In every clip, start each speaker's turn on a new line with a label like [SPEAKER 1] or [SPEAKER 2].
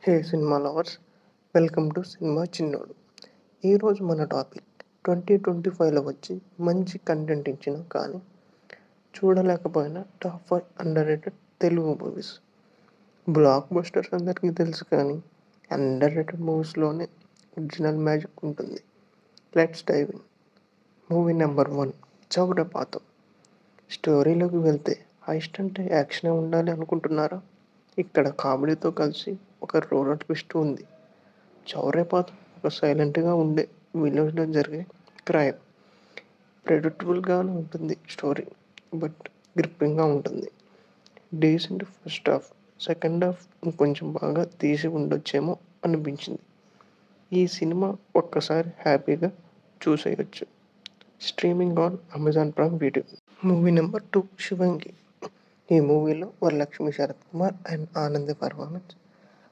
[SPEAKER 1] Hey cinema lovers, welcome to cinema చిన్నోడు. ఈరోజు మన టాపిక్ 2025లో వచ్చి మంచి కంటెంట్ ఇచ్చిన కానీ చూడలేకపోయిన top 5 underrated Telugu movies. Blockbusters అందరికీ తెలుసు కానీ అండర్ రేటెడ్ మూవీస్లోనే ఒరిజినల్ మ్యాజిక్ ఉంటుంది. Let's dive in. Movie number 1, Chaurapatham. స్టోరీలోకి వెళ్తే హైస్ట్ అంటే యాక్షనే ఉండాలి అనుకుంటున్నారా? ఇక్కడ కామెడీతో కలిసి ఒక రోలర్ ట్విస్ట్ ఉంది. చౌర్యపాతం ఒక సైలెంట్గా ఉండే విలేజ్లో జరిగే క్రైమ్. ప్రెడిక్టబుల్గానే ఉంటుంది స్టోరీ, బట్ గ్రిప్పింగ్గా ఉంటుంది. Decent first half, second half ఇంకొంచెం బాగా తీసి ఉండొచ్చేమో అనిపించింది. ఈ సినిమా ఒక్కసారి హ్యాపీగా చూసేయచ్చు. Streaming on Amazon Prime Video. Movie number 2, Sivangi. ఈ మూవీలో Varalakshmi Sarath Kumar and Anandhi performance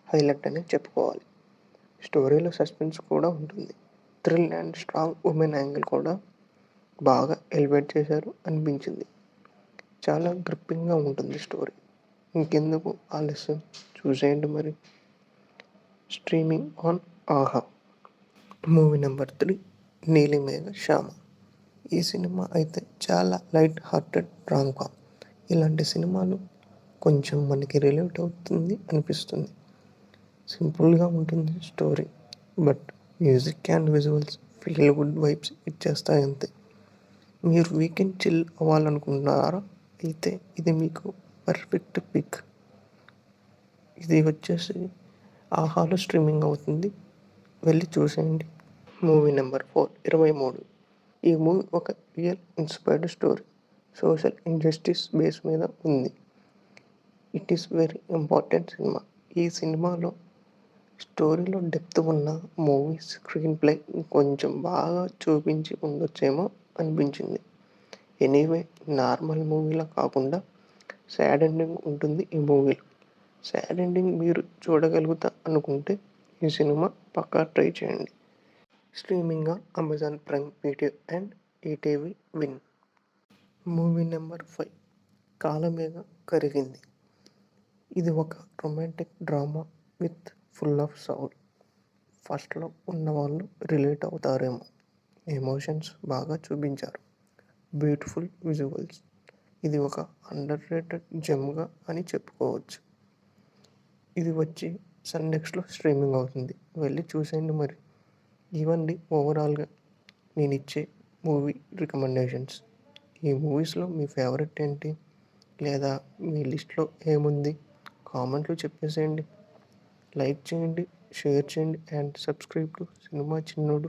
[SPEAKER 1] highlight అని చెప్పుకోవాలి. స్టోరీలో సస్పెన్స్ కూడా ఉంటుంది. Thrill and strong women angle కూడా బాగా ఎలివేట్ చేశారు అనిపించింది. చాలా గ్రిప్పింగ్గా ఉంటుంది స్టోరీ. ఇంకెందుకు ఆలస్యం, చూసేయండి మరి. Streaming on Aha. Movie number 3, Neelimegha Shyama. ఈ సినిమా అయితే చాలా లైట్ హార్టెడ్ రామ్-కామ్. ఇలాంటి సినిమాలు కొంచెం మనకి రిలేట్ అవుతుంది అనిపిస్తుంది. సింపుల్గా ఉంటుంది story, but music and visuals feel good vibes ఇచ్చేస్తాయి అంతే. మీరు వీకెండ్ చిల్ అవ్వాలనుకుంటున్నారా? అయితే ఇది మీకు పర్ఫెక్ట్ పిక్. ఇది వచ్చేసి ఆహాలో స్ట్రీమింగ్ అవుతుంది, వెళ్ళి చూసేయండి. Movie number 4, 23. ఈ మూవీ ఒక real inspired story. Social injustice base మీద ఉంది. It is very important cinema. ఈ సినిమాలో స్టోరీలో డెప్త్ ఉన్న మూవీ స్క్రీన్ ప్లే కొంచెం బాగా చూపించి ఉండొచ్చేమో అనిపించింది. ఎనీవే, నార్మల్ మూవీలా కాకుండా సాడ్ ఎండింగ్ ఉంటుంది ఈ మూవీలో. సాడ్ ఎండింగ్ మీరు చూడగలుగుతా అనుకుంటే ఈ సినిమా పక్కా ట్రై చేయండి. Streaming on Amazon Prime video and ETV win. Movie number 5, కాలమేఘ కరిగింది. ఇది ఒక romantic drama with full of Saul. ఫస్ట్లో ఉన్నవాళ్ళు రిలేట్ అవుతారేమో. ఎమోషన్స్ బాగా చూపించారు. Beautiful visuals. ఇది ఒక అండర్ రేటెడ్ జెమ్గా అని చెప్పుకోవచ్చు. ఇది వచ్చి సన్నెక్స్ట్లో స్ట్రీమింగ్ అవుతుంది, వెళ్ళి చూసేయండి మరి. ఇవ్వండి ఓవరాల్గా నేను ఇచ్చే మూవీ రికమెండేషన్స్. ఈ మూవీస్లో మీ ఫేవరెట్ ఏంటి, లేదా మీ లిస్ట్లో ఏముంది కామెంట్లో చెప్పేసేయండి. లైక్ చేయండి, షేర్ చేయండి and subscribe to cinema Chinnodu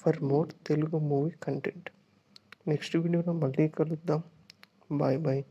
[SPEAKER 1] for more Telugu movie content. Next వీడియోలో మళ్ళీ కలుద్దాం. Bye bye.